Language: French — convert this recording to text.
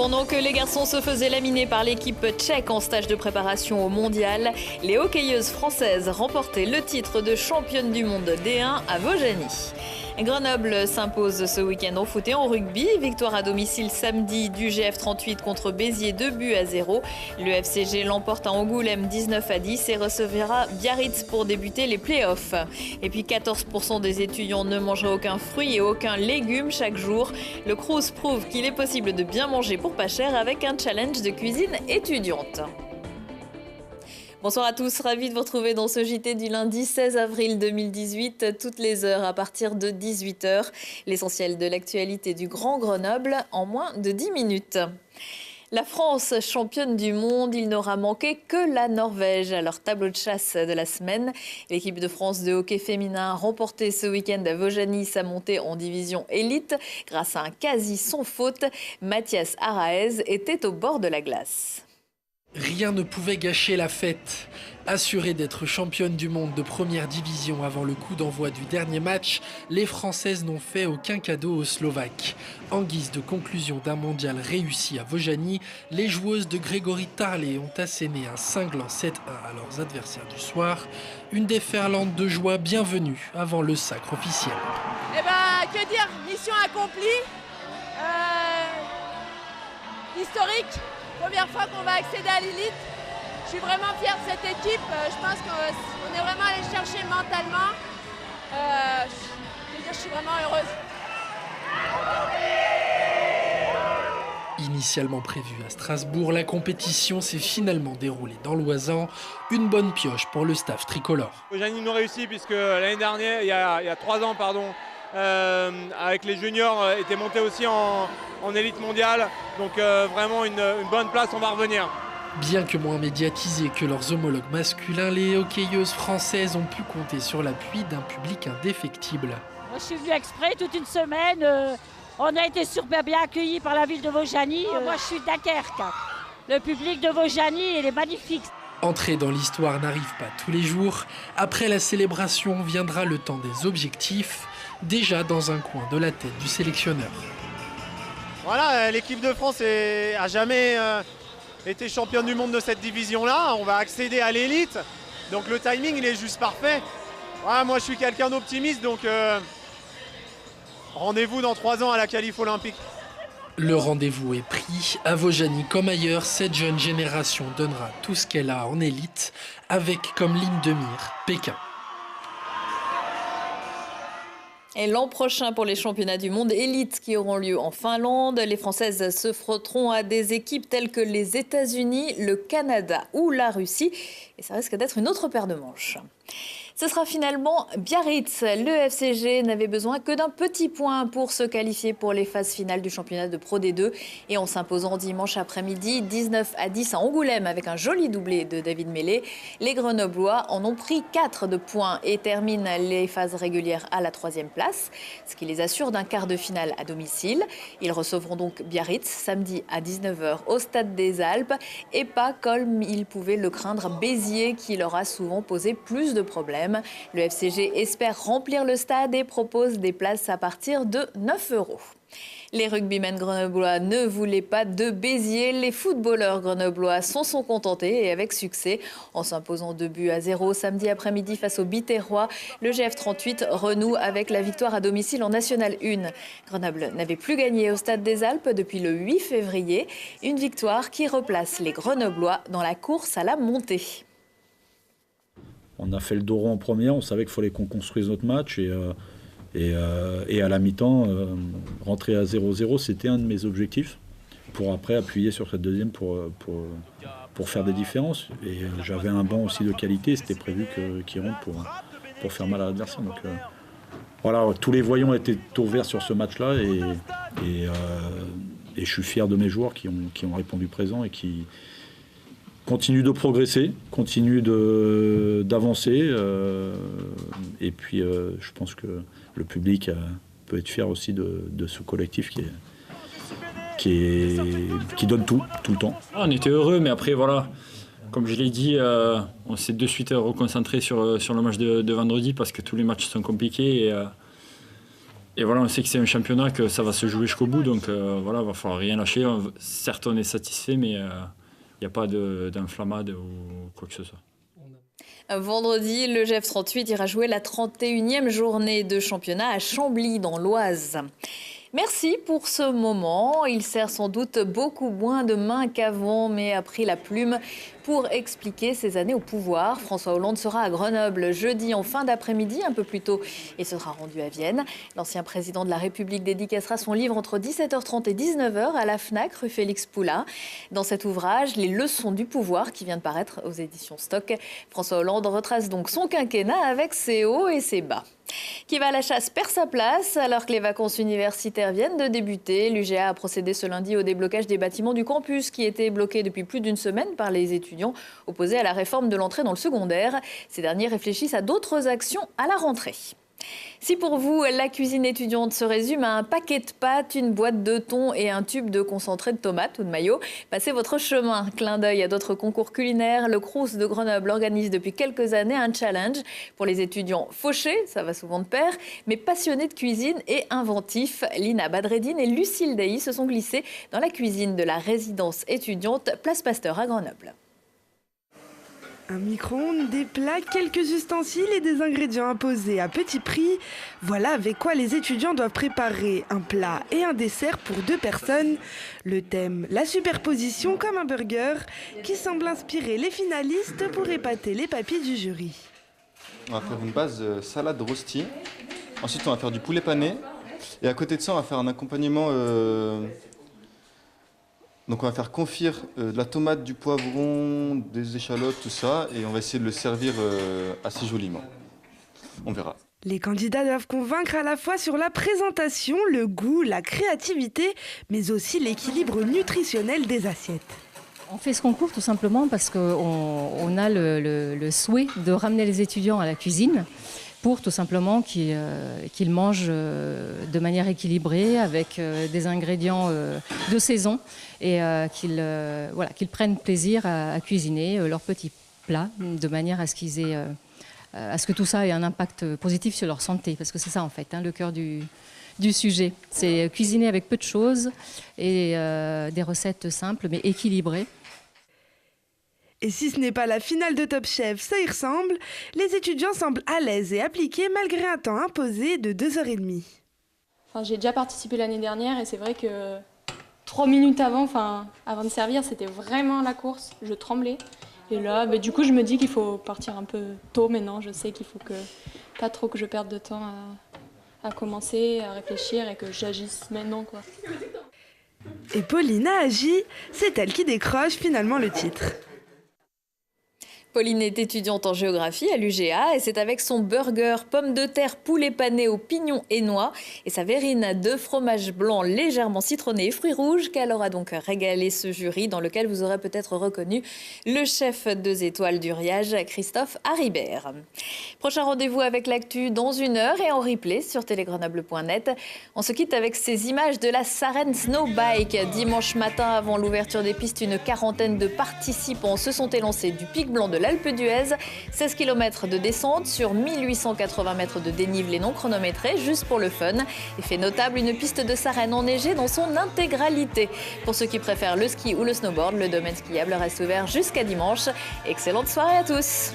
Pendant que les garçons se faisaient laminer par l'équipe tchèque en stage de préparation au mondial, les hockeyeuses françaises remportaient le titre de championne du monde D1 à Vaujany. Grenoble s'impose ce week-end en foot et en rugby. Victoire à domicile samedi du GF 38 contre Béziers 2-0. Le FCG l'emporte à Angoulême 19-10 et recevra Biarritz pour débuter les playoffs. Et puis 14% des étudiants ne mangeraient aucun fruit et aucun légume chaque jour. Le Crous prouve qu'il est possible de bien manger pour pas cher avec un challenge de cuisine étudiante. Bonsoir à tous, ravi de vous retrouver dans ce JT du lundi 16 avril 2018, toutes les heures à partir de 18h. L'essentiel de l'actualité du Grand Grenoble en moins de 10 minutes. La France, championne du monde, il n'aura manqué que la Norvège à leur tableau de chasse de la semaine. L'équipe de France de hockey féminin a remporté ce week-end à Vaujany sa montée en division élite grâce à un quasi sans faute. Mathias Araez était au bord de la glace. Rien ne pouvait gâcher la fête. Assurées d'être championnes du monde de première division avant le coup d'envoi du dernier match, les Françaises n'ont fait aucun cadeau aux Slovaques. En guise de conclusion d'un mondial réussi à Vaujany, les joueuses de Grégory Tarlé ont asséné un cinglant 7-1 à leurs adversaires du soir. Une déferlante de joie bienvenue avant le sacre officiel. Que dire, mission accomplie, historique. Première fois qu'on va accéder à l'élite. Je suis vraiment fière de cette équipe. Je pense qu'on est vraiment allé chercher mentalement. Je suis vraiment heureuse. Initialement prévue à Strasbourg, la compétition s'est finalement déroulée dans l'Oisans. Une bonne pioche pour le staff tricolore. Vaujany nous réussit puisque l'année dernière, il y a 3 ans, avec les juniors, était monté aussi en élite mondiale. Donc vraiment une bonne place, on va revenir. Bien que moins médiatisées que leurs homologues masculins, les hockeyeuses françaises ont pu compter sur l'appui d'un public indéfectible. Moi, je suis venue exprès toute une semaine. On a été super bien accueillis par la ville de Vaujany. Moi, je suis de Dunkerque. Le public de Vaujany, il est magnifique. Entrer dans l'histoire n'arrive pas tous les jours. Après la célébration viendra le temps des objectifs, déjà dans un coin de la tête du sélectionneur. Voilà, l'équipe de France a jamais été championne du monde de cette division-là. On va accéder à l'élite, donc le timing il est juste parfait. Ouais, moi je suis quelqu'un d'optimiste, donc rendez-vous dans 3 ans à la qualif olympique. Le rendez-vous est pris. À Vaujany comme ailleurs, cette jeune génération donnera tout ce qu'elle a en élite, avec comme ligne de mire Pékin. Et l'an prochain, pour les championnats du monde élite qui auront lieu en Finlande, les Françaises se frotteront à des équipes telles que les États-Unis, le Canada ou la Russie. Et ça risque d'être une autre paire de manches. Ce sera finalement Biarritz. Le FCG n'avait besoin que d'un petit point pour se qualifier pour les phases finales du championnat de Pro D2. Et en s'imposant dimanche après-midi 19-10 à Angoulême avec un joli doublé de David Mellé, les Grenoblois en ont pris 4 de points et terminent les phases régulières à la 3e place, ce qui les assure d'un quart de finale à domicile. Ils recevront donc Biarritz samedi à 19h au Stade des Alpes et pas comme ils pouvaient le craindre Béziers qui leur a souvent posé plus de problèmes. Le FCG espère remplir le stade et propose des places à partir de 9 €. Les rugbymen grenoblois ne voulaient pas de Béziers. Les footballeurs grenoblois s'en sont contentés et avec succès. En s'imposant 2-0 samedi après-midi face aux Biterrois, le GF 38 renoue avec la victoire à domicile en National 1. Grenoble n'avait plus gagné au Stade des Alpes depuis le 8 février. Une victoire qui replace les Grenoblois dans la course à la montée. On a fait le dos rond en première, on savait qu'il fallait qu'on construise notre match et à la mi-temps, rentrer à 0-0, c'était un de mes objectifs pour après appuyer sur cette deuxième pour faire des différences. Et j'avais un banc aussi de qualité, c'était prévu qu'il rentre pour faire mal à l'adversaire. Donc voilà, tous les voyants étaient ouverts sur ce match-là et je suis fier de mes joueurs qui ont répondu présent et qui continue de progresser, continue d'avancer. Et puis, je pense que le public peut être fier aussi de ce collectif qui donne tout le temps. On était heureux, mais après, voilà, comme je l'ai dit, on s'est de suite reconcentré sur le match de vendredi parce que tous les matchs sont compliqués. Et voilà, on sait que c'est un championnat, que ça va se jouer jusqu'au bout, donc voilà, il va falloir rien lâcher. Certes, on est satisfait, mais il n'y a pas d'inflammade ou quoi que ce soit. Vendredi, le GF 38 ira jouer la 31e journée de championnat à Chambly, dans l'Oise. Merci pour ce moment. Il sert sans doute beaucoup moins de main qu'avant, mais a pris la plume pour expliquer ses années au pouvoir. François Hollande sera à Grenoble jeudi en fin d'après-midi, un peu plus tôt, et sera rendu à Vienne. L'ancien président de la République dédicacera son livre entre 17h30 et 19h à la Fnac, rue Félix Poulain. Dans cet ouvrage, Les leçons du pouvoir, qui vient de paraître aux éditions Stock, François Hollande retrace donc son quinquennat avec ses hauts et ses bas. Qui va à la chasse perd sa place. Alors que les vacances universitaires viennent de débuter, l'UGA a procédé ce lundi au déblocage des bâtiments du campus qui étaient bloqués depuis plus d'une semaine par les étudiants opposés à la réforme de l'entrée dans le secondaire. Ces derniers réfléchissent à d'autres actions à la rentrée. Si pour vous, la cuisine étudiante se résume à un paquet de pâtes, une boîte de thon et un tube de concentré de tomates ou de mayo, passez votre chemin. Clin d'œil à d'autres concours culinaires. Le Crous de Grenoble organise depuis quelques années un challenge pour les étudiants fauchés, ça va souvent de pair, mais passionnés de cuisine et inventifs. Lina Badreddine et Lucille Dailly se sont glissées dans la cuisine de la résidence étudiante Place Pasteur à Grenoble. Un micro-ondes, des plats, quelques ustensiles et des ingrédients imposés à petit prix. Voilà avec quoi les étudiants doivent préparer un plat et un dessert pour 2 personnes. Le thème, la superposition comme un burger, qui semble inspirer les finalistes pour épater les papilles du jury. On va faire une base salade rosti. Ensuite, on va faire du poulet pané. Et à côté de ça, on va faire un accompagnement... Donc on va faire confire de la tomate, du poivron, des échalotes, tout ça, et on va essayer de le servir assez joliment. On verra. Les candidats doivent convaincre à la fois sur la présentation, le goût, la créativité, mais aussi l'équilibre nutritionnel des assiettes. On fait ce concours tout simplement parce qu'on a le souhait de ramener les étudiants à la cuisine, pour tout simplement qu'ils mangent de manière équilibrée avec des ingrédients de saison et qu'ils prennent plaisir à cuisiner leurs petits plats de manière à ce que tout ça ait un impact positif sur leur santé, parce que c'est ça en fait, le cœur du sujet. C'est cuisiner avec peu de choses et des recettes simples mais équilibrées. Et si ce n'est pas la finale de Top Chef, ça y ressemble. Les étudiants semblent à l'aise et appliqués malgré un temps imposé de 2h30. J'ai déjà participé l'année dernière et c'est vrai que 3 minutes avant de servir, c'était vraiment la course. Je tremblais. Et là, du coup, je me dis qu'il faut partir un peu tôt maintenant. Je sais qu'il faut pas trop que je perde de temps à commencer, à réfléchir et que j'agisse maintenant, quoi. Et Pauline a agi. C'est elle qui décroche finalement le titre. Pauline est étudiante en géographie à l'UGA et c'est avec son burger pommes de terre poulet pané aux pignons et noix et sa verrine de fromage blanc légèrement citronné et fruits rouges qu'elle aura donc régalé ce jury dans lequel vous aurez peut-être reconnu le chef 2 étoiles du Riage, Christophe Haribert. Prochain rendez-vous avec l'actu dans 1 heure et en replay sur télégrenoble.net. On se quitte avec ces images de la Sarenne Snowbike. Dimanche matin avant l'ouverture des pistes, une quarantaine de participants se sont élancés du pic blanc de l'Alpe d'Huez, 16 km de descente sur 1880 mètres de dénivelé non chronométré, juste pour le fun. Effet notable, une piste de Sarenne enneigée dans son intégralité. Pour ceux qui préfèrent le ski ou le snowboard, le domaine skiable reste ouvert jusqu'à dimanche. Excellente soirée à tous.